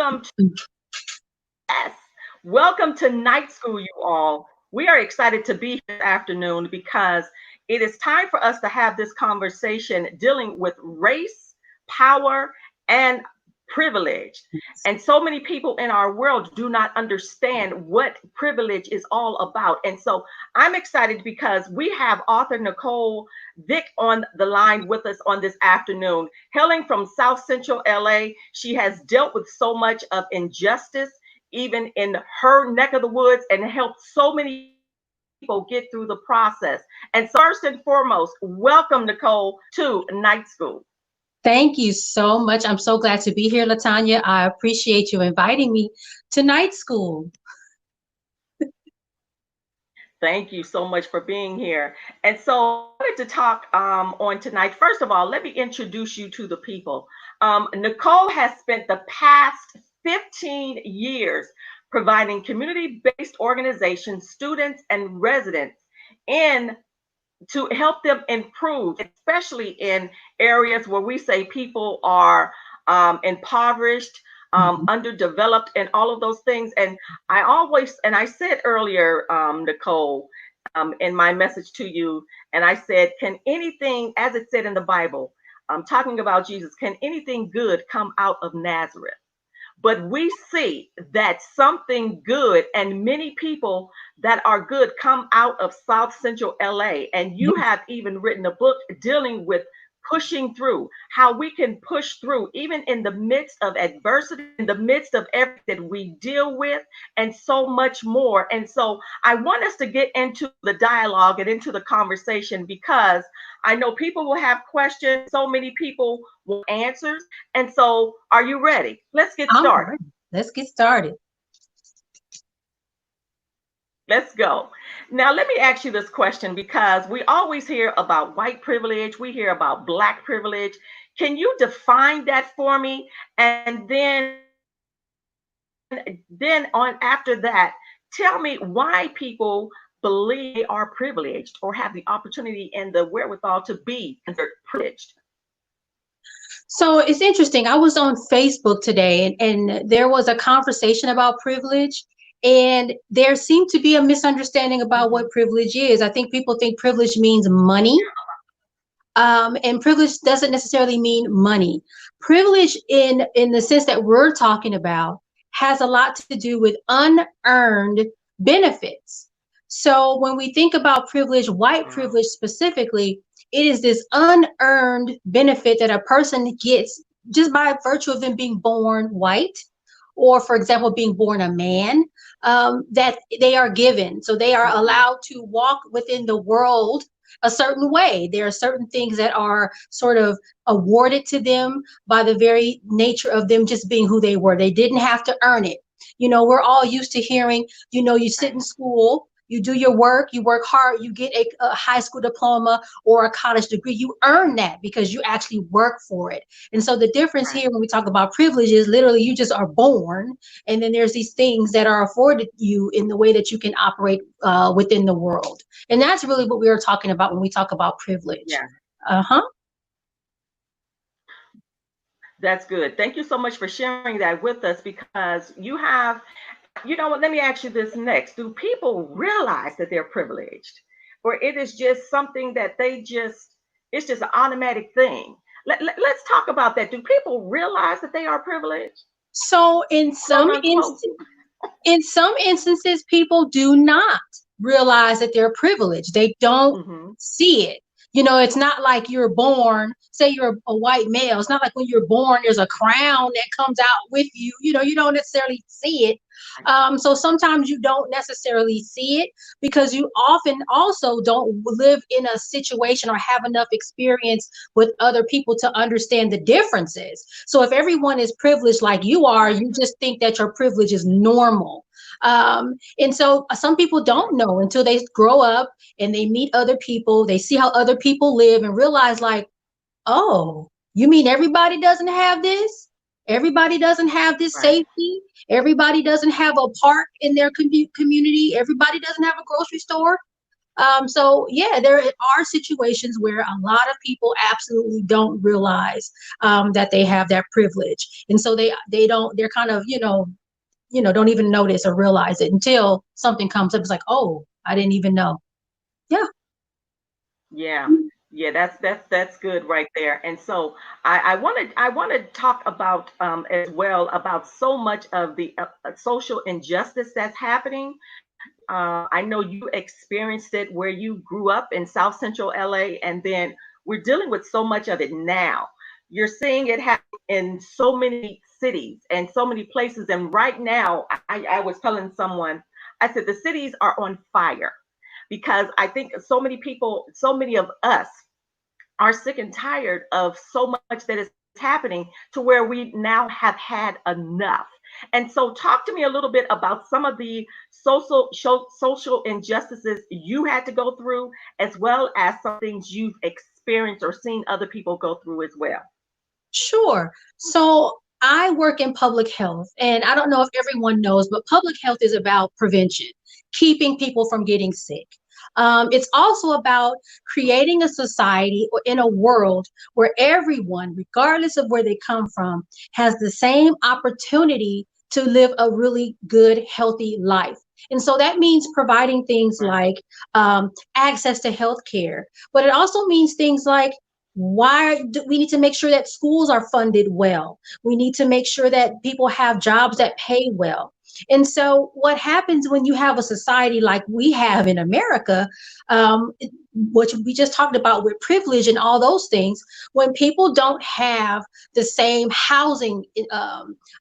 welcome to, yes, welcome to night school, you all. We are excited to be here this afternoon because it is time for us to have this conversation dealing with race, power, and privilege. And so many people in our world do not understand what privilege is all about. And so I'm excited because we have author Nicole Vick on the line with us on this afternoon. Hailing from South Central LA, she has dealt with so much of injustice, even in her neck of the woods, and helped so many people get through the process. And so first and foremost, welcome, Nicole, to Night School. Thank you so much. I'm so glad to be here, Latanya. I appreciate you inviting me to night school. Thank you so much for being here. And so I wanted to talk on tonight. First of all, let me introduce you to the people. Nicole has spent the past 15 years providing community-based organizations, students, and residents in to help them improve, especially in areas where we say people are impoverished, Mhm. underdeveloped, and all of those things. And I said earlier, Nicole, in my message to you, and I said, can anything, as it said in the Bible, talking about Jesus, can anything good come out of Nazareth? But we see that something good and many people that are good come out of South Central LA. And you have even written a book dealing with pushing through, how we can push through, even in the midst of adversity, in the midst of everything that we deal with, and so much more. And so I want us to get into the dialogue and into the conversation because I know people will have questions. So many people want answers. And so, are you ready? Let's get All started. right, let's get started. Let's go. Now, let me ask you this question because we always hear about white privilege, we hear about Black privilege. Can you define that for me? And then on after that, tell me why people believe they are privileged or have the opportunity and the wherewithal to be considered privileged. So it's interesting. I was on Facebook today and there was a conversation about privilege. And there seemed to be a misunderstanding about Mhm. what privilege is. I think people think privilege means money. And privilege doesn't necessarily mean money. Privilege, in the sense that we're talking about, has a lot to do with unearned benefits. So when we think about privilege, white Wow. privilege specifically, it is this unearned benefit that a person gets just by virtue of them being born white, or for example, being born a man, that they are given. So they are Mhm. allowed to walk within the world a certain way. There are certain things that are sort of awarded to them by the very nature of them just being who they were. They didn't have to earn it. We're all used to hearing, you sit in Right. school, you do your work, you work hard, you get a high school diploma or a college degree. You earn that because you actually work for it. And so the difference Right. here when we talk about privilege is literally you just are born, and then there's these things that are afforded you in the way that you can operate within the world. And that's really what we are talking about when we talk about privilege. Yeah. Uh-huh. That's good. Thank you so much for sharing that with us because you have, you know what, let me ask you this next. Do people realize that they're privileged? Or it is just something that it's just an automatic thing? Let's talk about that. Do people realize that they are privileged? So Quote unquote. in some instances, people do not realize that they're privileged. They don't Hmm. see it. It's not like you're born, say you're a white male. It's not like when you're born, there's a crown that comes out with you. You don't necessarily see it. So sometimes you don't necessarily see it because you often also don't live in a situation or have enough experience with other people to understand the differences. So if everyone is privileged like you are, Right. you just think that your privilege is normal. And so some people don't Right. know until they grow up and they meet other people, they see how other people live and realize, like, oh, you mean everybody doesn't have this? Everybody doesn't have this Right. safety. Everybody doesn't have a park in their community. Everybody doesn't have a grocery store. So yeah, there are situations where a lot of people absolutely don't realize that they have that privilege, and so they don't. They're kind of don't even notice or realize it until something comes up. It's like, oh, I didn't even know. Yeah. Yeah. Yeah, that's good right there. And so I want to talk about as well about so much of the social injustice that's happening. I know you experienced it where you grew up in South Central LA, and then we're dealing with so much of it now. You're seeing it happen in so many cities and so many places. And right now, I was telling someone, I said, the cities are on fire because I think so many people, so many of us are sick and tired of so much that is happening to where we now have had enough. And so talk to me a little bit about some of the social injustices you had to go through, as well as some things you've experienced or seen other people go through as well. Sure. So I work in public health, and I don't know if everyone knows, but public health is about prevention, keeping people from getting sick. It's also about creating a society or in a world where everyone, regardless of where they come from, has the same opportunity to live a really good, healthy life. And so that means providing things Right. like access to health care, but it also means things like why do we need to make sure that schools are funded well? We need to make sure that people have jobs Right. that pay well. And so, what happens when you have a society like we have in America, um, which we just talked about with privilege and all those things, when people don't have the same housing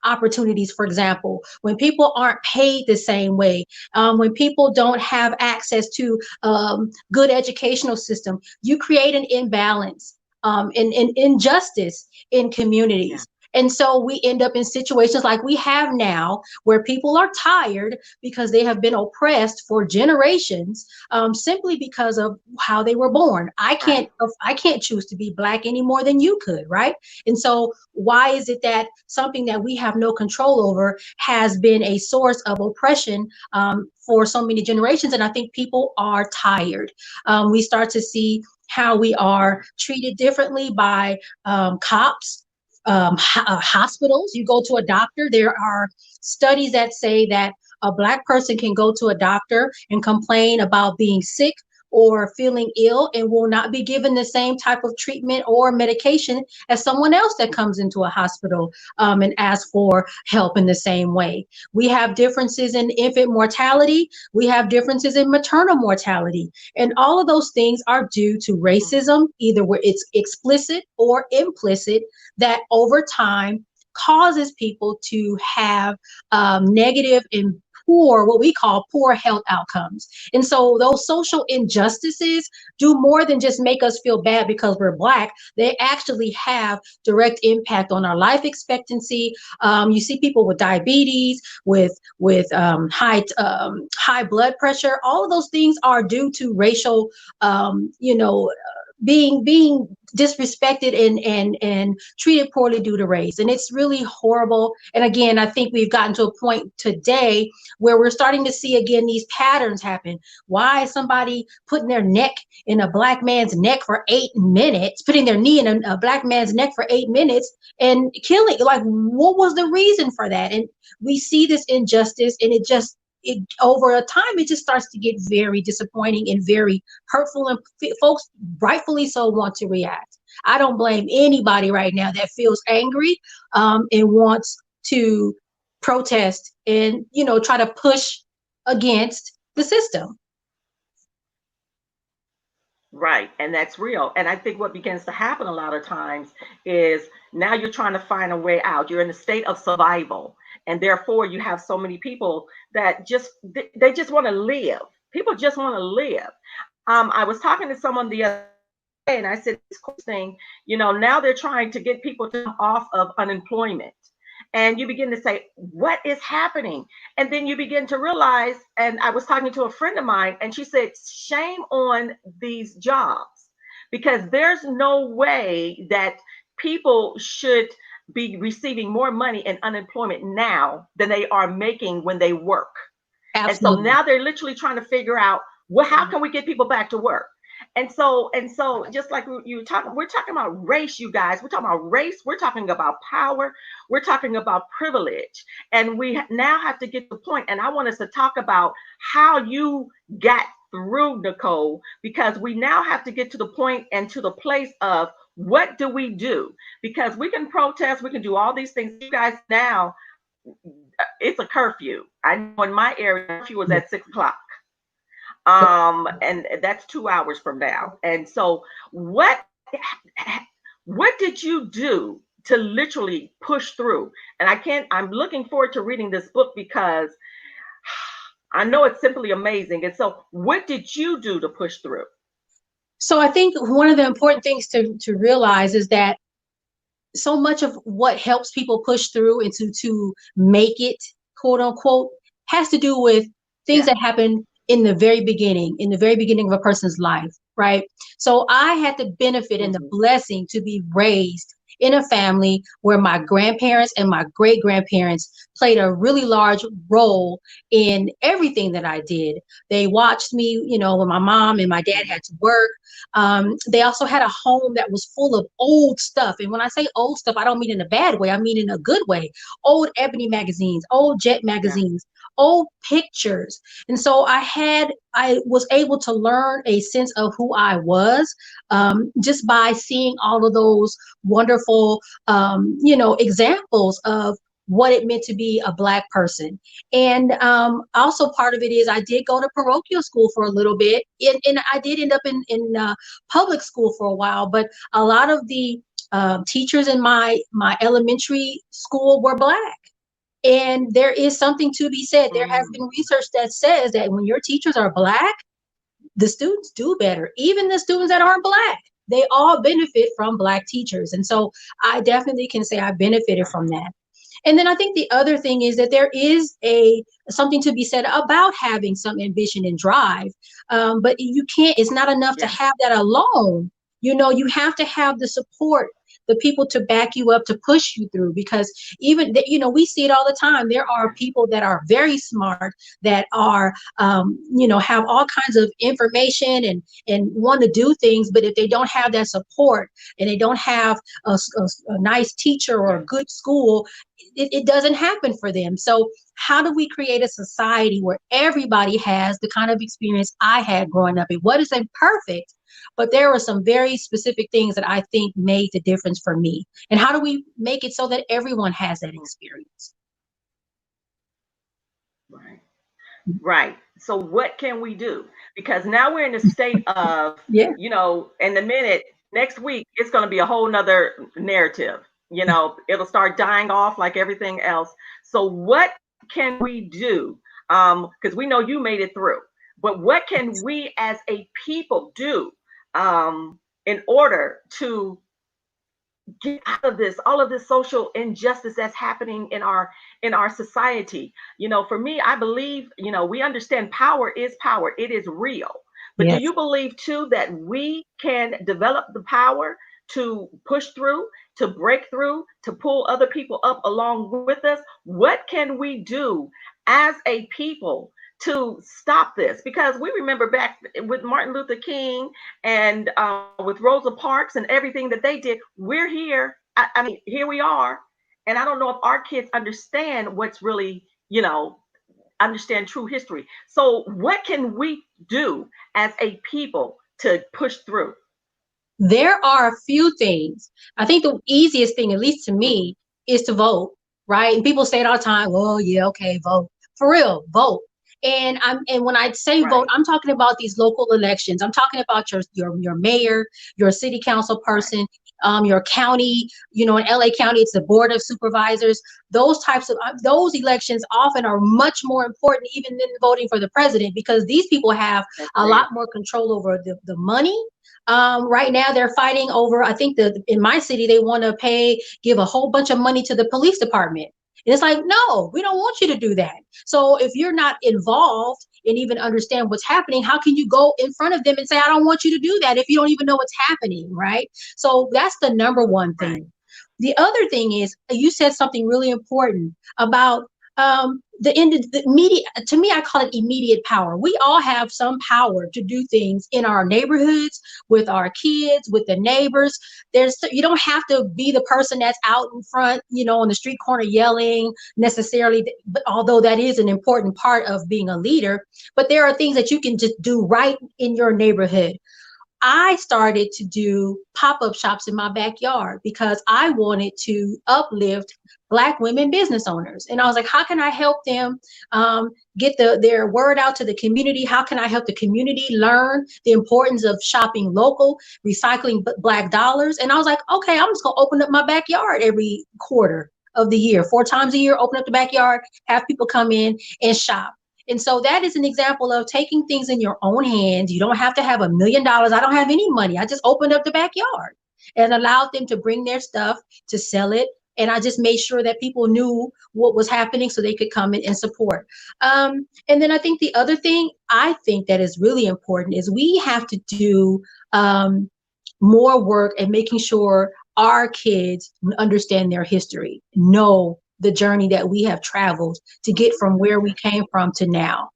opportunities, for example, when people aren't paid the same way, when people don't have access to good educational system, you create an imbalance and injustice in Yeah. communities. And so we end up in situations like we have now where people are tired because they have been oppressed for generations simply because of how they were born. Right. I can't choose to be black any more than you could, right? And so why is it that something that we have no control over has been a source of oppression for so many generations? And I think people are tired. We start to see how we are Yeah. treated differently by cops, hospitals. You go to a doctor, there are studies that say that a black person can go to a doctor and complain about being sick or feeling ill and will not be given the same type of treatment or medication as someone else that comes into a hospital and asks for help in the same way. We have differences in infant mortality. We have differences in maternal mortality. And all of those things are due to Mhm. racism, either where it's explicit or implicit, that over time causes people to have negative and poor, what we call poor health outcomes. And so those social injustices do more than just make us feel bad because we're black. They actually have direct impact on our life expectancy. You see people with diabetes, with high blood pressure. All of those things are due to racial, being disrespected and treated poorly due to race, and it's really horrible. And again, I think we've gotten to a point today where we're starting to see again these patterns happen. Why is somebody putting their neck in a black man's neck for 8 minutes, putting their knee in a black man's neck for 8 minutes and killing? Like, what was the reason for that? And we see this injustice, and it over a time it just starts to get very disappointing and very hurtful, and folks rightfully so want to react. I don't blame anybody right now that feels angry and wants to protest and try to push against the system. Right. And that's real. And I think what begins to happen a lot of times is now you're trying to find a way out. You're in a state of survival. And therefore you have so many people that they just want to live. People just want to live. I was talking to someone the other day and I said this thing, now they're trying to get people to come off of unemployment. And you begin to say, what is happening? And then you begin to realize, and I was talking to a friend of mine, and she said, shame on these jobs, because there's no way that people should be receiving more money in unemployment now than they are making when they work. And so Absolutely. now they're literally trying to figure out Well, how can we get people back to work? And so just like you talking, we're talking about race, you guys. We're talking about race, we're talking about power, we're talking about privilege. And we now have to get to the point, and I want us to talk about how you got through, Nicole, because we now have to get to the point and to the place of what do we do? Because we can protest, we can do all these things. You guys now, it's a curfew. I know in my area, curfew was Yeah. at 6 o'clock. And that's 2 hours from now. And so what did you do to literally push through? And I'm looking forward to reading this book because I know it's simply amazing. And so what did you do to push through? So I think one of the important things to realize is that so much of what helps people push through and to make it, quote unquote, has to do with things Yeah. that happen in the very beginning of a person's life, right? So I had the benefit and the Hmm. blessing to be raised in a family where my grandparents and my great grandparents played a really large role in everything that I did. They watched me, when my mom and my dad had to work. They also had a home that was full of old stuff. And when I say old stuff, I don't mean in a bad way, I mean in a good way. Old Ebony magazines, old Jet Yeah. magazines, old pictures. And so I was able to learn a sense of who I was, just by seeing all of those wonderful, examples of what it meant to be a Black person. And also part of it is I did go to parochial school for a little bit, and I did end up in public school for a while. But a lot of the teachers in my elementary school were Black. And there is something to be said. There has Mm. been research that says that when your teachers are Black, the students do better. Even the students that aren't Black, they all benefit from Black teachers. And so I definitely can say I benefited from that. And then I think the other thing is that there is a something to be said about having some ambition and drive. But you can't, it's not enough to Yeah. have that alone. You have to have the support, the people to back you up, to push you through. Because even that, we see it all the time. There are people that are very smart, that are, have all kinds of information and want to do things. But if they don't have that support, and they don't have a nice teacher or Yeah. a good school, it doesn't happen for them. So how do we create a society where everybody has the kind of experience I had growing up? It wasn't perfect, but there were some very specific things that I think made the difference for me. And how do we make it so that everyone has that experience? Right. Right. So what can we do? Because now we're in a state of, Yeah. in the minute next week, it's going to be a whole nother narrative. It'll start dying off like everything else. So what can we do? Because we know you made it through, but what can we as a people do in order to get out of this, all of this social injustice that's happening in our society? For me, I believe, we understand power is power, it is real. But do Yes. you believe too that we can develop the power to push through, to break through, to pull other people up along with us? What can we do as a people to stop this? Because we remember back with Martin Luther King and with Rosa Parks and everything that they did. We're here. I mean, here we are. And I don't know if our kids understand what's really, understand true history. So, what can we do as a people to push through? There are a few things. I think the easiest thing, at least to Mhm. me, is to vote, right? And people say it all the time, oh yeah, okay, vote. For real, vote. And when I say vote, Right, I'm talking about these local elections. I'm talking about your mayor, your city council right, person, your county, in LA County, it's the board of supervisors. Those types of those elections often are much more important even than voting for the president, because these people have a lot agree. more control over the money. Right now, they're fighting over. I think in my city they want to give a whole bunch of money to the police department. And it's like, no, we don't want you to do that. So if you're not involved and even understand what's happening, how can you go in front of them and say, I don't want you to do that, if you don't even know what's happening, right? So that's the number one Right. thing. The other thing is, you said something really important about the immediate, to me, I call it immediate power. We all have some power to do things in our neighborhoods, with our kids, with the neighbors. You don't have to be the person that's out in front, on the street corner yelling necessarily, but although that is an important part of being a leader, but there are things that you can just do right in your neighborhood. I started to do pop-up shops in my backyard because I wanted to uplift Black women business owners. And I was like, how can I help them get their word out to the community? How can I help the community learn the importance of shopping local, recycling Black dollars? And I was like, okay, I'm just going to open up my backyard every quarter of the year, 4 times a year, open up the backyard, have people come in and shop. And so that is an example of taking things in your own hands. You don't have to have $1 million. I don't have any money. I just opened up the backyard and allowed them to bring their stuff to sell it. And I just made sure that people knew what was happening so they could come in and support. And then I think the other thing I think that is really important is we have to do more work at making sure our kids understand their history, know the journey that we have traveled to get from where we came from to now.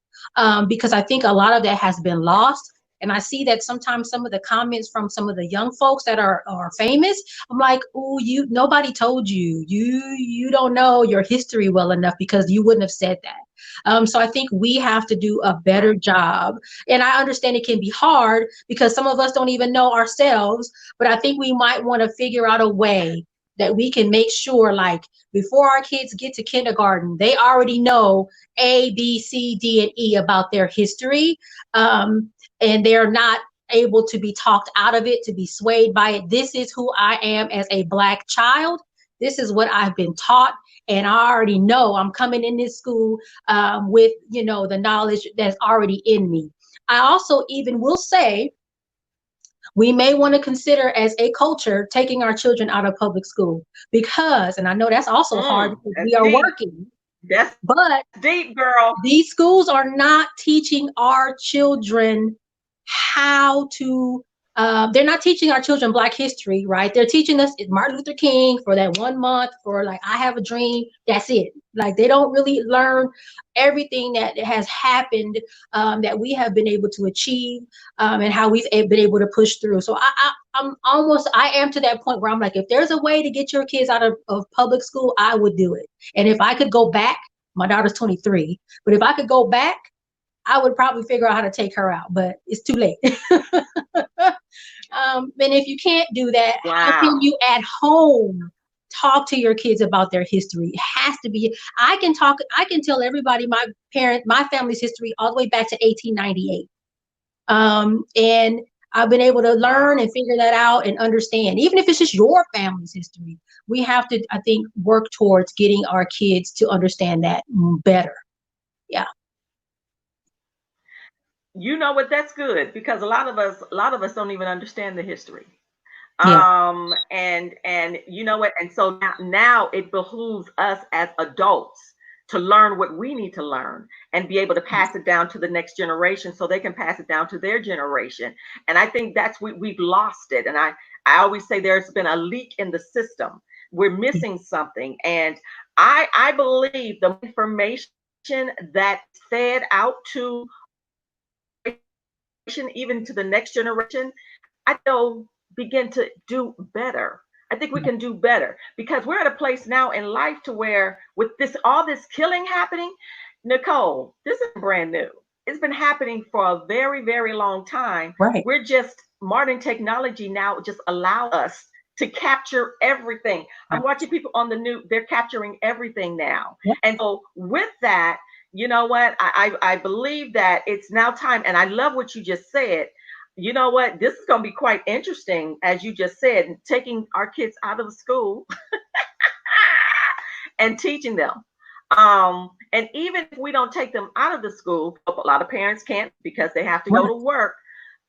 Because I think a lot of that has been lost. And I see that sometimes some of the comments from some of the young folks that are famous, I'm like, oh, nobody told you. You don't know your history well enough because you wouldn't have said that. So I think we have to do a better job. And I understand it can be hard because some of us don't even know ourselves, but I think we might want to figure out a way that we can make sure, like, before our kids get to kindergarten, they already know A, B, C, D, and E about their history. And they're not able to be talked out of it, to be swayed by it. This is who I am as a Black child. This is what I've been taught. And I already know I'm coming in this school with, the knowledge that's already in me. I also even will say, we may want to consider as a culture taking our children out of public school because, and I know that's also hard because we That's are deep. working, That's but deep, girl. these schools are not teaching our children how to they're not teaching our children Black history, right? They're teaching us Martin Luther King for that 1 month, for like I Have a Dream. That's it. Like they don't really learn everything that has happened, that we have been able to achieve, and how we've been able to push through. So I am to that point where I'm like, if there's a way to get your kids out of public school, I would do it. And if I could go back, my daughter's 23, but if I could go back, I would probably figure out how to take her out, but it's too late. And if you can't do that, how can Wow. you at home talk to your kids about their history? It has to be. I can tell everybody my family's history all the way back to 1898. And I've been able to learn Wow. and figure that out and understand. Even if it's just your family's history, we have to, I think, work towards getting our kids to understand that better. Yeah. You know what? That's good because a lot of us don't even understand the history. Yeah. And you know what? And so now it behooves us as adults to learn what we need to learn and be able to pass it down to the next generation so they can pass it down to their generation. And I think we've lost it. And I always say there's been a leak in the system. We're missing something. And I believe the information that fed out to even to the next generation, I know begin to do better. I think we can do better because we're at a place now in life to where with this all this killing happening, Nicole, this is brand new. It's been happening for a very, very long time. Right. We're just modern technology now just allow us to capture everything. I'm watching people on the news, they're capturing everything now. Yeah. And so with that, you know what? I believe that it's now time, and I love what you just said. You know what? This is going to be quite interesting, as you just said, taking our kids out of the school and teaching them. And even if we don't take them out of the school, a lot of parents can't because they have to go Right. to work.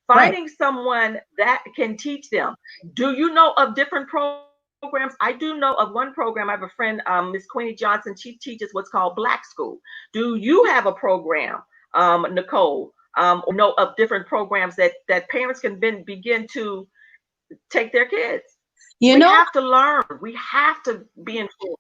Right. Finding someone that can teach them. Do you know of different programs? I do know of one program. I have a friend, Miss Queenie Johnson. She teaches what's called Black School. Do you have a program, Nicole, or know of different programs that parents can begin to take their kids? You We know, have to learn. We have to be informed.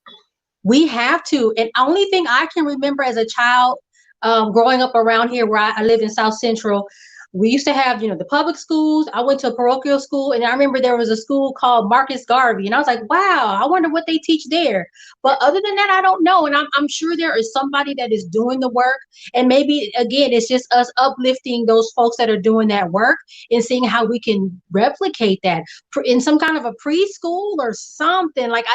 We have to. And only thing I can remember as a child, growing up around here where I live in South Central, we used to have, the public schools. I went to a parochial school, and I remember there was a school called Marcus Garvey, and I was like, wow, I wonder what they teach there. But other than that, I don't know. And I'm sure there is somebody that is doing the work. And maybe, again, it's just us uplifting those folks that are doing that work and seeing how we can replicate that in some kind of a preschool or something. Like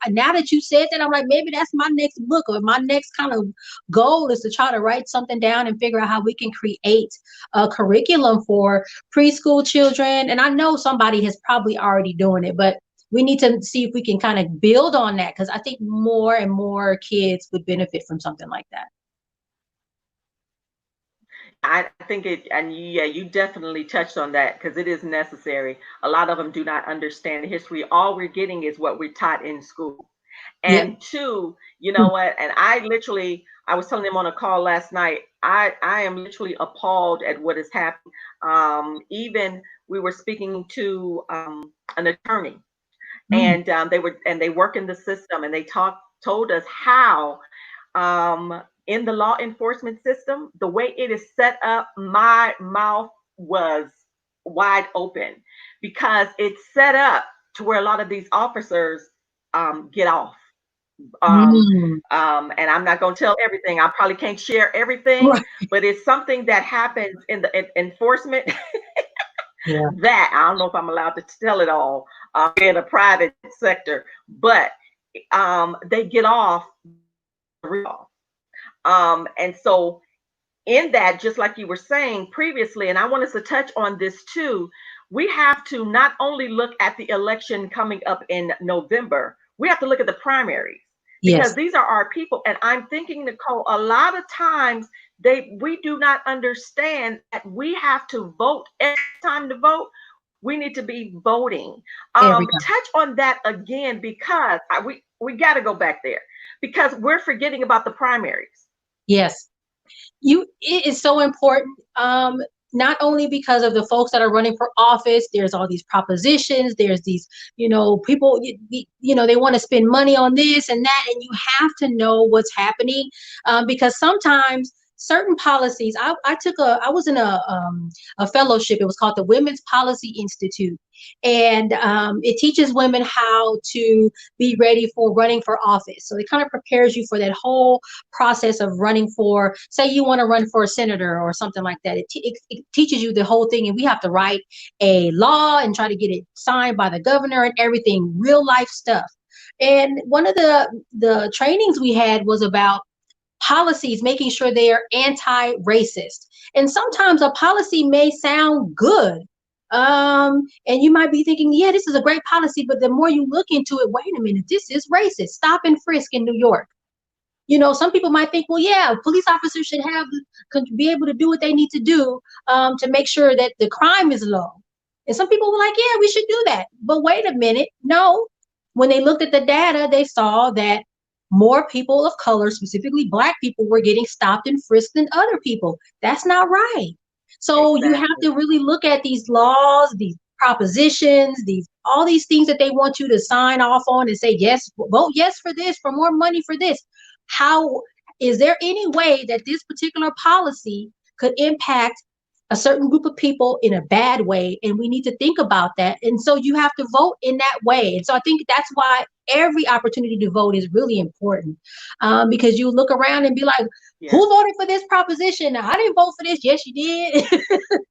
now that you said that, I'm like, maybe that's my next book, or my next kind of goal is to try to write something down and figure out how we can create a curriculum for preschool children. And I know somebody has probably already doing it, but we need to see if we can kind of build on that, because I think more and more kids would benefit from something like that. I think it, and yeah, you definitely touched on that because it is necessary. A lot of them do not understand history. All we're getting is what we're taught in school. Yep. And two, you know what? And I was telling them on a call last night, I am literally appalled at what is happening. Even we were speaking to an attorney, Mm. and they work in the system, and they told us how in the law enforcement system, the way it is set up, my mouth was wide open because it's set up to where a lot of these officers get off. Um, Mm. and I'm not going to tell everything. I probably can't share everything, Right. but it's something that happens in the enforcement Yeah. that I don't know if I'm allowed to tell it all in a private sector, but they get off real. And so in that, just like you were saying previously, and I want us to touch on this too, we have to not only look at the election coming up in November, we have to look at the primaries because Yes. these are our people. And I'm thinking, Nicole, a lot of times we do not understand that we have to vote every time to vote. We need to be voting. Every time. Touch on that again because we got to go back there because we're forgetting about the primaries. Yes. It is so important, not only because of the folks that are running for office. There's all these propositions, there's these, people, they want to spend money on this and that, and you have to know what's happening, because sometimes certain policies, I was in a fellowship. It was called the Women's Policy Institute, and it teaches women how to be ready for running for office. So it kind of prepares you for that whole process of running for, say you want to run for a senator or something like that. It teaches you the whole thing, and we have to write a law and try to get it signed by the governor and everything, real life stuff. And one of the trainings we had was about policies, making sure they are anti-racist. And sometimes a policy may sound good, and you might be thinking, yeah, this is a great policy, but the more you look into it, wait a minute, this is racist. Stop and frisk in New York. Some people might think, well, yeah, police officers could be able to do what they need to do, to make sure that the crime is low. And some people were like, yeah, we should do that. But wait a minute. No, when they looked at the data, they saw that more people of color, specifically Black people, were getting stopped and frisked than other people. That's not right. So you have Exactly. to really look at these laws, these propositions, all these things that they want you to sign off on and say, yes, vote yes for this, for more money for this. How is there any way that this particular policy could impact a certain group of people in a bad way? And we need to think about that. And so you have to vote in that way. And so I think that's why every opportunity to vote is really important, because you look around and be like, Yeah. who voted for this proposition? I didn't vote for this. Yes, you did.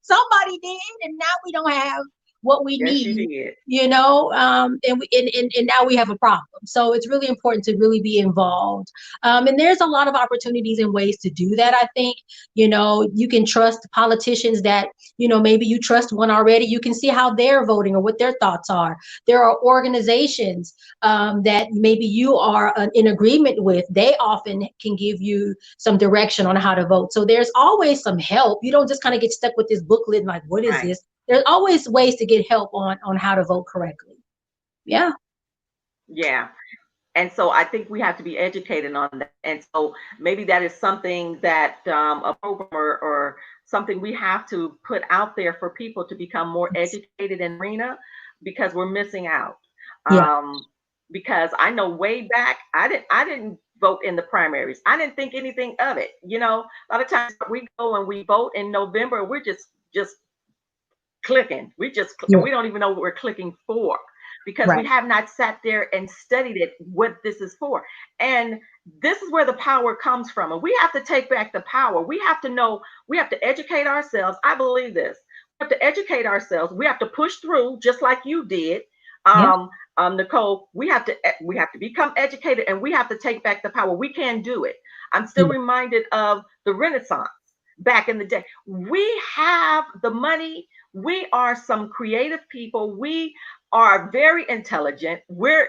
Somebody did. And now we don't have what we Yes, you need, did. and now we have a problem. So it's really important to really be involved. And there's a lot of opportunities and ways to do that. I think, you can trust politicians that, maybe you trust one already. You can see how they're voting or what their thoughts are. There are organizations, that maybe you are in agreement with. They often can give you some direction on how to vote. So there's always some help. You don't just kind of get stuck with this booklet and like, what is Right. this? There's always ways to get help on how to vote correctly. Yeah. Yeah. And so I think we have to be educated on that. And so maybe that is something that a program or something we have to put out there for people to become more educated in arena because we're missing out. Yeah. Um, because I know way back I didn't vote in the primaries. I didn't think anything of it. A lot of times we go and we vote in November, we're just clicking. And Yeah. we don't even know what we're clicking for because we Right. have not sat there and studied it, what this is for. And this is where the power comes from. And we have to take back the power. We have to know, we have to educate ourselves. I believe this. We have to educate ourselves. We have to push through just like you did. Yeah. Nicole, we have to become educated, and we have to take back the power. We can do it. I'm still Yeah. reminded of the Renaissance back in the day. We have the money. We are some creative people. We are very intelligent. We're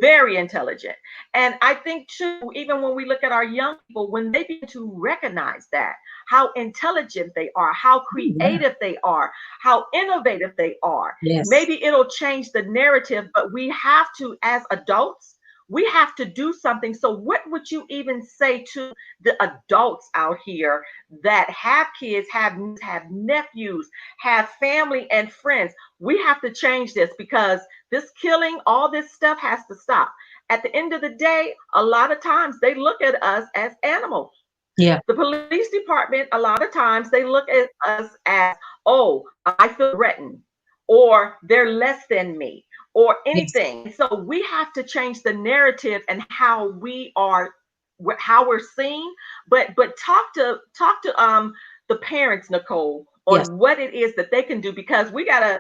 very intelligent. And I think, too, even when we look at our young people, when they begin to recognize that, how intelligent they are, how Oh, yeah. creative they are, how innovative they are, Yes. maybe it'll change the narrative, but we have to, as adults, we have to do something. So, what would you even say to the adults out here that have kids, have nephews, have family and friends? We have to change this, because this killing, all this stuff has to stop. At the end of the day, a lot of times they look at us as animals. Yeah. The police department, a lot of times they look at us as, oh, I feel threatened, or they're less than me, or Yes. anything. And so we have to change the narrative and how we're seen. But talk to the parents, Nicole, Yes. on what it is that they can do, because we gotta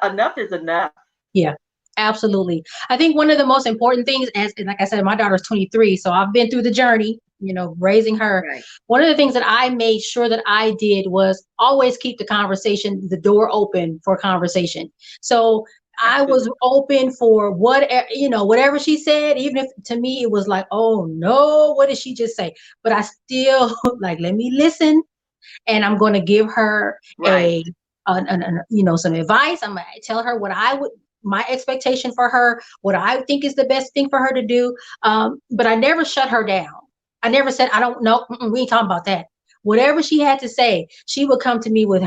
enough is enough. Yeah, absolutely. I think one of the most important things, as like I said, my daughter's 23, so I've been through the journey, raising her. Right. One of the things that I made sure that I did was always keep the door open for conversation. So I That's was good. open for whatever she said, even if to me it was like, oh no, what did she just say? But I still like, let me listen, and I'm going to give her Right. some advice. I'm going to tell her what I would, my expectation for her, what I think is the best thing for her to do. But I never shut her down. I never said, I don't know. We ain't talking about that. Whatever she had to say, she would come to me with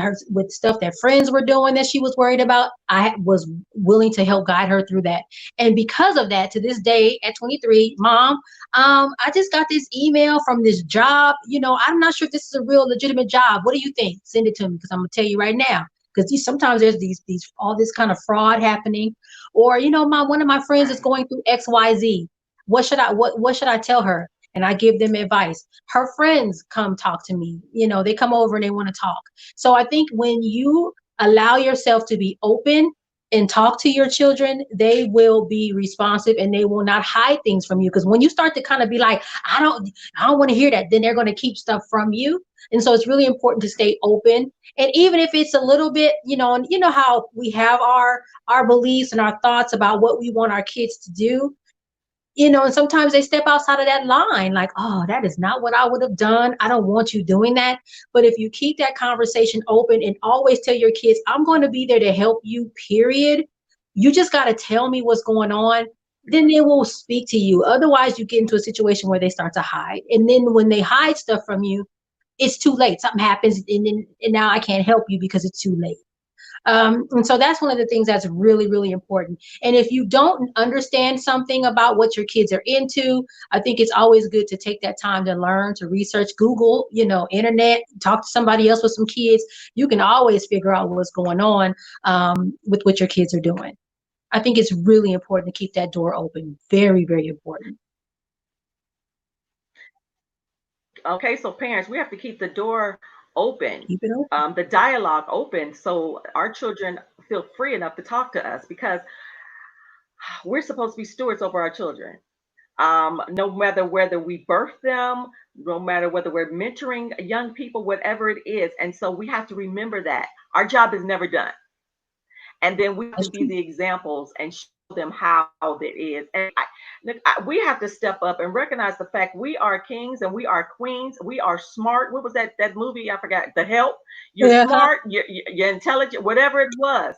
stuff that friends were doing that she was worried about. I was willing to help guide her through that. And because of that, to this day at 23, Mom, I just got this email from this job. I'm not sure if this is a real legitimate job. What do you think? Send it to me, because I'm gonna tell you right now. Because sometimes there's these all this kind of fraud happening. Or, one of my friends is Right. going through XYZ. What should I tell her? And I give them advice. Her friends come talk to me. They come over and they want to talk. So I think when you allow yourself to be open and talk to your children, they will be responsive and they will not hide things from you. Because when you start to kind of be like, I don't want to hear that, then they're going to keep stuff from you. And so it's really important to stay open. And even if it's a little bit, and you know how we have our beliefs and our thoughts about what we want our kids to do, and sometimes they step outside of that line, like, oh, that is not what I would have done. I don't want you doing that. But if you keep that conversation open and always tell your kids, I'm going to be there to help you, period. You just got to tell me what's going on. Then they will speak to you. Otherwise, you get into a situation where they start to hide. And then when they hide stuff from you, it's too late. Something happens, and now I can't help you because it's too late. And so that's one of the things that's really, really important. And if you don't understand something about what your kids are into, I think it's always good to take that time to learn, to research, Google, internet, talk to somebody else with some kids. You can always figure out what's going on with what your kids are doing. I think it's really important to keep that door open. Very, very important. Okay, so parents, we have to keep the door open, Keep it open. the dialogue open, so our children feel free enough to talk to us, because we're supposed to be stewards over our children. No matter whether we birth them, no matter whether we're mentoring young people, whatever it is. And so we have to remember that our job is never done. And then we have to That's be true. the examples and show them how that is. And we have to step up and recognize the fact we are kings and we are queens. We are smart. What was that movie? I forgot. The Help. You're Yeah. smart. You're intelligent. Whatever it was.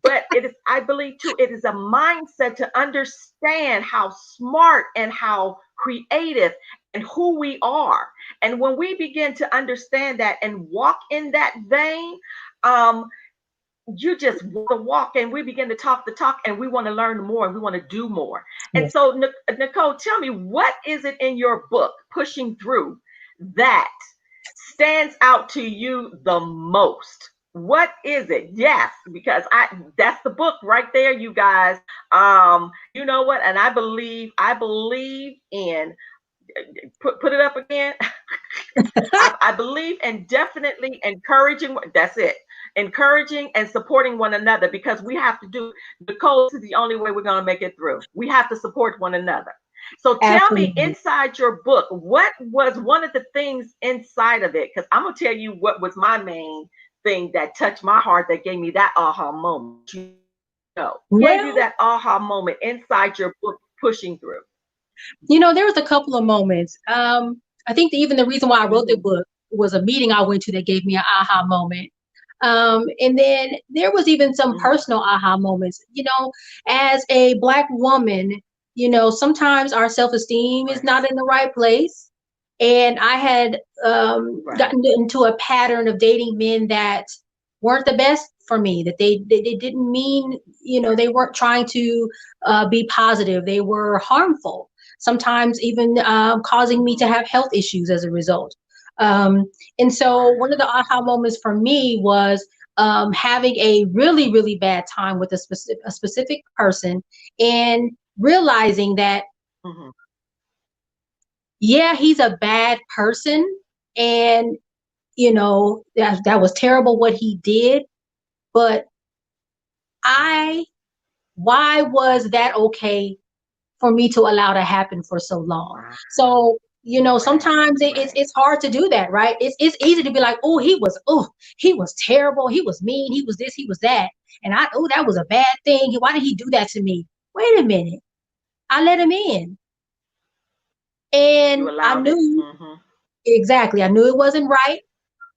But it is, I believe too, it is a mindset to understand how smart and how creative and who we are. And when we begin to understand that and walk in that vein, um, you just walk the walk, and we begin to talk the talk, and we want to learn more, and we want to do more. And Yes. so, Nicole, tell me, what is it in your book, Pushing Through, that stands out to you the most? What is it? Yes, because that's the book right there, you guys. You know what? And I believe in, put it up again. I believe in definitely encouraging. That's it. Encouraging and supporting one another, because we have to do, Nicole, this is the only way we're going to make it through. We have to support one another. So tell me, Absolutely. inside your book, what was one of the things inside of it? Because I'm going to tell you what was my main thing that touched my heart, that gave me that aha moment. You know, gave you Well, that aha moment inside your book, Pushing Through. there was a couple of moments. I think even the reason why I wrote the Mm-hmm. book was a meeting I went to that gave me an aha moment. And then there was even some Mm-hmm. personal aha moments. As a Black woman, sometimes our self-esteem is Right. not in the right place. And I had Right. gotten into a pattern of dating men that weren't the best for me, that they didn't mean, they weren't trying to be positive. They were harmful, sometimes even causing me Mm-hmm. to have health issues as a result. Um, and so one of the aha moments for me was having a really, really bad time with a specific person, and realizing that, Mm-hmm. yeah, he's a bad person. And, that was terrible what he did. But I, why was that okay for me to allow to happen for so long? Wow. So, Right. sometimes it's Right. it's hard to do that, right? It's easy to be like, he was terrible, he was mean, he was this, he was that, and that was a bad thing. Why did he do that to me? Wait a minute, I let him in, You and I allowed it. knew Mm-hmm. exactly. I knew it wasn't right.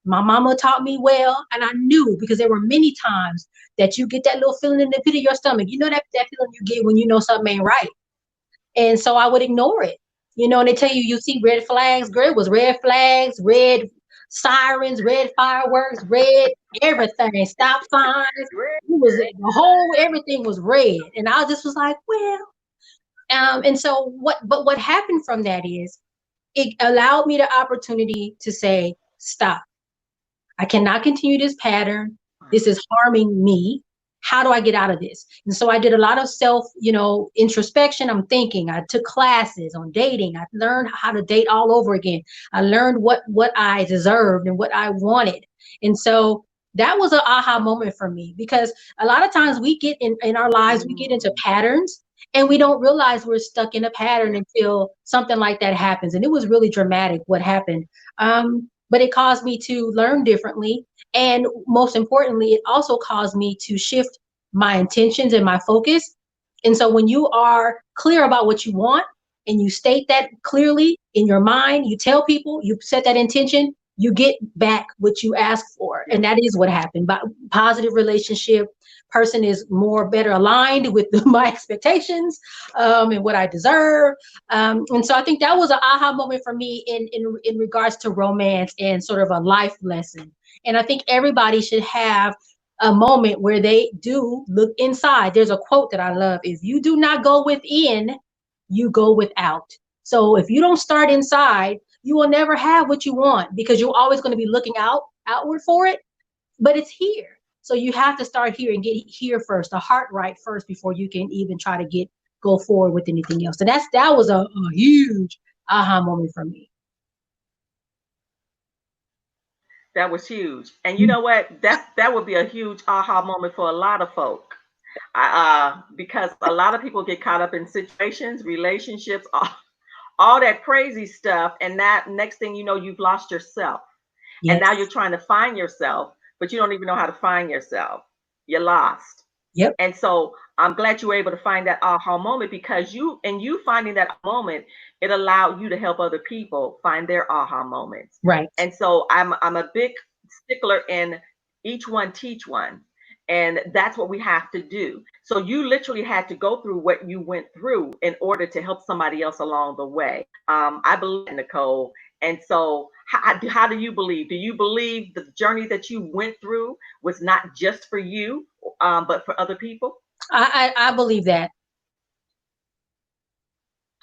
My mama taught me well, and I knew, because there were many times that you get that little feeling in the pit of your stomach. That feeling you get when you know something ain't right. And so I would ignore it. And they tell you, you see red flags. Girl, it was red flags, red sirens, red fireworks, red everything, stop signs. Right. It was the whole everything was red. And I just was like, well, and so what happened from that is, it allowed me the opportunity to say, stop. I cannot continue this pattern. This is harming me. How do I get out of this? And so I did a lot of self, introspection. I'm thinking. I took classes on dating. I learned how to date all over again. I learned what I deserved and what I wanted. And so that was an aha moment for me, because a lot of times we get in our lives, we get into Mm. patterns, and we don't realize we're stuck in a pattern Yeah. until something like that happens. And it was really dramatic what happened. But it caused me to learn differently. And most importantly, it also caused me to shift my intentions and my focus. And so when you are clear about what you want, and you state that clearly in your mind, you tell people, you set that intention, you get back what you ask for. Yeah. And that is what happened. But positive relationship, person is more better aligned with my expectations, and what I deserve. And so I think that was an aha moment for me in regards to romance and sort of a life lesson. And I think everybody should have a moment where they do look inside. There's a quote that I love: if you do not go within, you go without. So if you don't start inside, you will never have what you want, because you're always going to be looking outward for it, but it's here. So you have to start here and get here first, the heart right first, before you can even try to go forward with anything else. So that was a huge aha moment for me. That was huge. And you know what? That would be a huge aha moment for a lot of folk. Because a lot of people get caught up in situations, relationships, all that crazy stuff, and that next thing you know, you've lost yourself. And now you're Yes. trying to find yourself, but you don't even know how to find yourself. You're lost. Yep. And so I'm glad you were able to find that aha moment, because you finding that moment, it allowed you to help other people find their aha moments. Right. And so I'm a big stickler in each one teach one. And that's what we have to do. So you literally had to go through what you went through in order to help somebody else along the way. I believe in Nicole. And so how do you believe? Do you believe the journey that you went through was not just for you, but for other people? I believe that.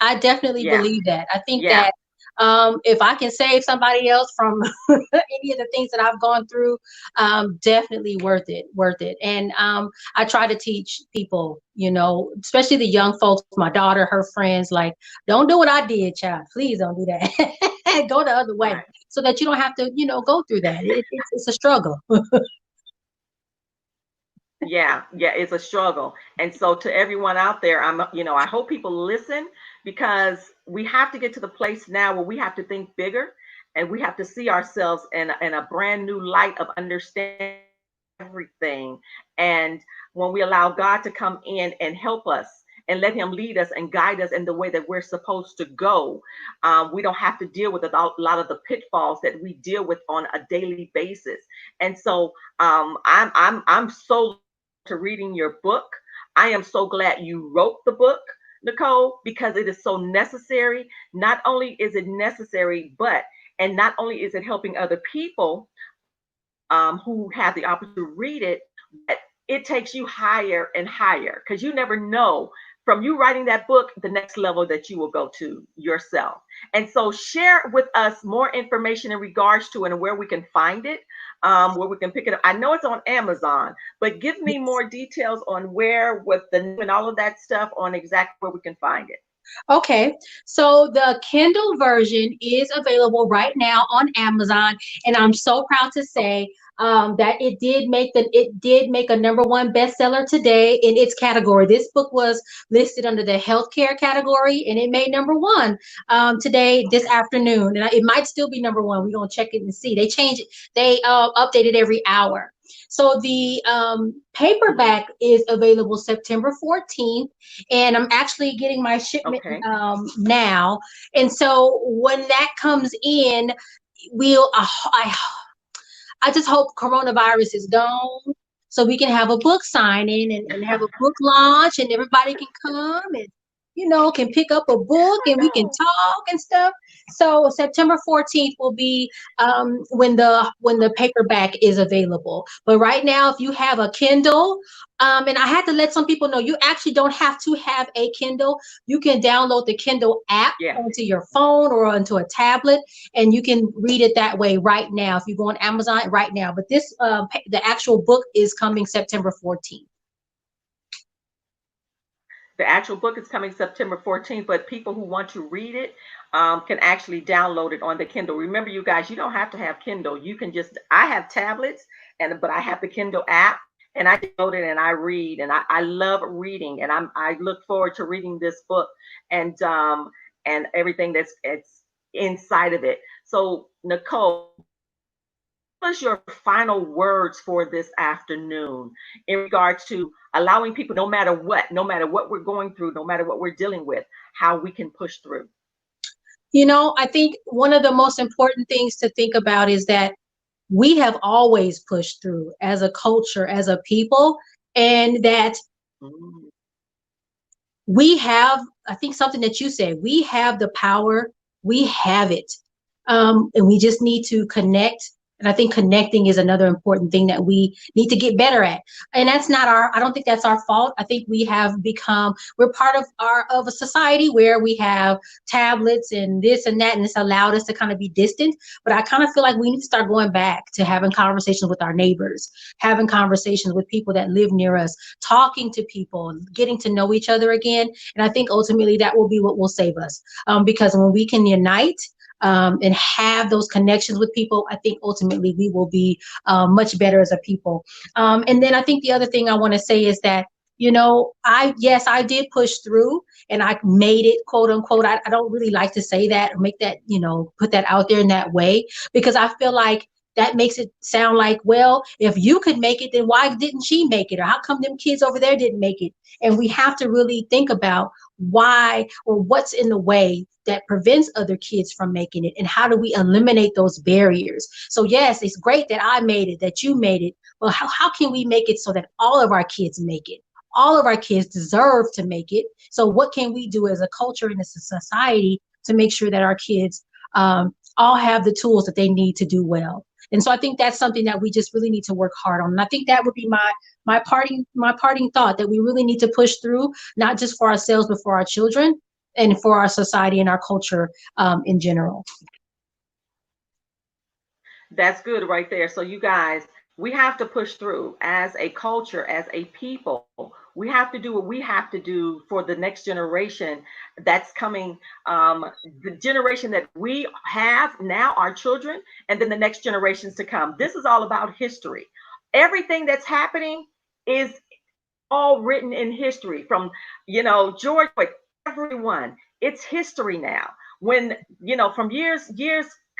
I definitely Yeah, believe that. I think yeah, that if I can save somebody else from any of the things that I've gone through, definitely worth it, worth it. And I try to teach people, especially the young folks, my daughter, her friends, like, don't do what I did, child. Please don't do that. Go the other way right. so that you don't have to, go through that. It's a struggle. Yeah, yeah, it's a struggle. And so to everyone out there, I hope people listen, because we have to get to the place now where we have to think bigger, and we have to see ourselves in a brand new light of understanding everything. And when we allow God to come in and help us and let him lead us and guide us in the way that we're supposed to go, we don't have to deal with a lot of the pitfalls that we deal with on a daily basis. And so I'm so to reading your book. I am so glad you wrote the book, Nicole, because it is so necessary. Not only is it necessary, and not only is it helping other people who have the opportunity to read it, but it takes you higher and higher, because you never know from you writing that book the next level that you will go to yourself. And so share with us more information in regards to it and where we can find it, where we can pick it up. I know it's on Amazon, but give me more details on where, with the name and all of that stuff, on exactly where we can find it. Okay, so the Kindle version is available right now on Amazon, and I'm so proud to Okay. say that it did make a number one bestseller today in its category. This book was listed under the healthcare category, and it made number one today, this Okay. afternoon, and it might still be number one. We're gonna check it and see. They change it. They update it every hour. So the Mhm. paperback is available September 14th, and I'm actually getting my shipment Okay. now. And so when that comes in, we'll I just hope coronavirus is gone so we can have a book signing and have a book launch and everybody can come and can pick up a book I and we can know. talk and stuff. So September 14th will be when the paperback is available. But right now, if you have a Kindle, and I had to let some people know, you actually don't have to have a Kindle. You can download the Kindle app Yeah. onto your phone or onto a tablet, and you can read it that way right now if you go on Amazon right now. But the actual book is coming September 14th. The actual book is coming September 14th, but people who want to read it can actually download it on the Kindle. Remember, you guys, you don't have to have Kindle. You can just, I have tablets, but I have the Kindle app, and I download it and I read, and I love reading, and I look forward to reading this book, and everything that's it's inside of it. So, Nicole, what is your final words for this afternoon in regards to allowing people, no matter what we're going through, no matter what we're dealing with, how we can push through? I think one of the most important things to think about is that we have always pushed through as a culture, as a people, and that Mm, we have, I think something that you said, we have the power, we have it. And we just need to connect. And I think connecting is another important thing that we need to get better at. And I don't think that's our fault. I think we're part of a society where we have tablets and this and that, and it's allowed us to kind of be distant. But I kind of feel like we need to start going back to having conversations with our neighbors, having conversations with people that live near us, talking to people, getting to know each other again. And I think ultimately that will be what will save us. Because when we can unite, and have those connections with people, I think ultimately we will be much better as a people. And then I think the other thing I want to say is that, I did push through and I made it, quote unquote. I don't really like to say that or make that, put that out there in that way, because I feel like that makes it sound like, well, if you could make it, then why didn't she make it? Or how come them kids over there didn't make it? And we have to really think about why or what's in the way that prevents other kids from making it, and how do we eliminate those barriers. So yes, it's great that I made it, that you made it, but how can we make it so that all of our kids make it? All of our kids deserve to make it. So what can we do as a culture and as a society to make sure that our kids all have the tools that they need to do well. And so I think that's something that we just really need to work hard on. And I think that would be my parting thought, that we really need to push through, not just for ourselves, but for our children and for our society and our culture in general. That's good right there. So, you guys, we have to push through as a culture, as a people. We have to do what we have to do for the next generation that's coming, um, the generation that we have now, our children, and then the next generations to come. This is all about history. Everything that's happening is all written in history from, George, like everyone. It's history now. When, from years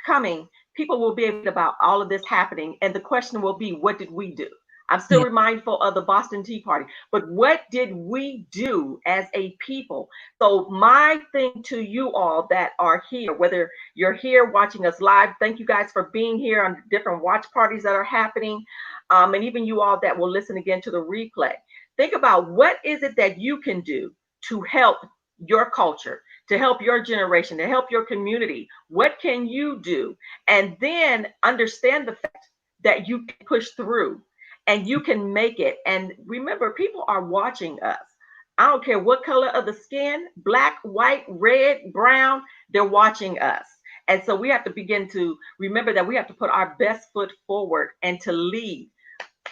coming, people will be able to about all of this happening. And the question will be, what did we do? I'm Yeah. still mindful of the Boston Tea Party, but what did we do as a people? So, my thing to you all that are here, whether you're here watching us live, thank you guys for being here on different watch parties that are happening. And even you all that will listen again to the replay. Think about what is it that you can do to help your culture, to help your generation, to help your community. What can you do? And then understand the fact that you can push through and you can make it. And remember, people are watching us. I don't care what color of the skin, black, white, red, brown, they're watching us. And so we have to begin to remember that we have to put our best foot forward and to lead.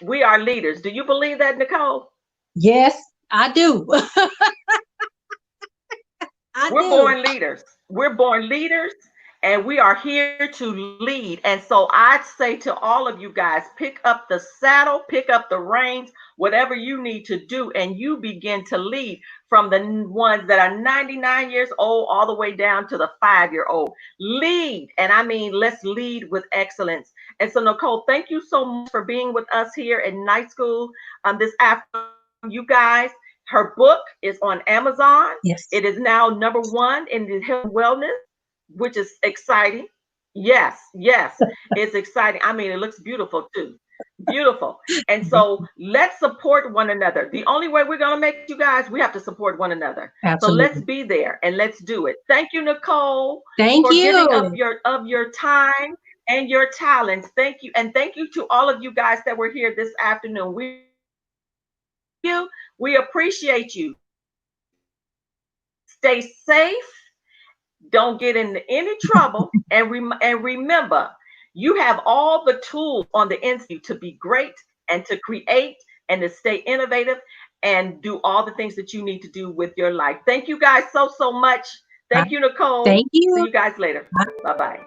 We are leaders. Do you believe that, Nicole? Yes, I do. I We're do. born leaders. We're born leaders, and we are here to lead. And so I'd say to all of you guys, pick up the saddle, pick up the reins, whatever you need to do, and you begin to lead from the ones that are 99 years old all the way down to the 5-year old. Lead. And I mean, let's lead with excellence. And so, Nicole, thank you so much for being with us here in night school this afternoon. You guys, her book is on Amazon. Yes. It is now number one in the health and wellness, which is exciting. Yes, yes, it's exciting. I mean, it looks beautiful too. Beautiful. And so let's support one another. The only way we're going to make it, you guys, we have to support one another. So let's Absolutely. be there and let's do it. Thank you, Nicole, Thank for giving up you. your time and your talents. Thank you. And thank you to all of you guys that were here this afternoon. We appreciate you. We appreciate you. Stay safe. Don't get into any trouble. And remember, you have all the tools on the inside to be great and to create and to stay innovative and do all the things that you need to do with your life. Thank you guys so much. Bye. Thank you, Nicole. Thank See you. you guys later. Bye bye.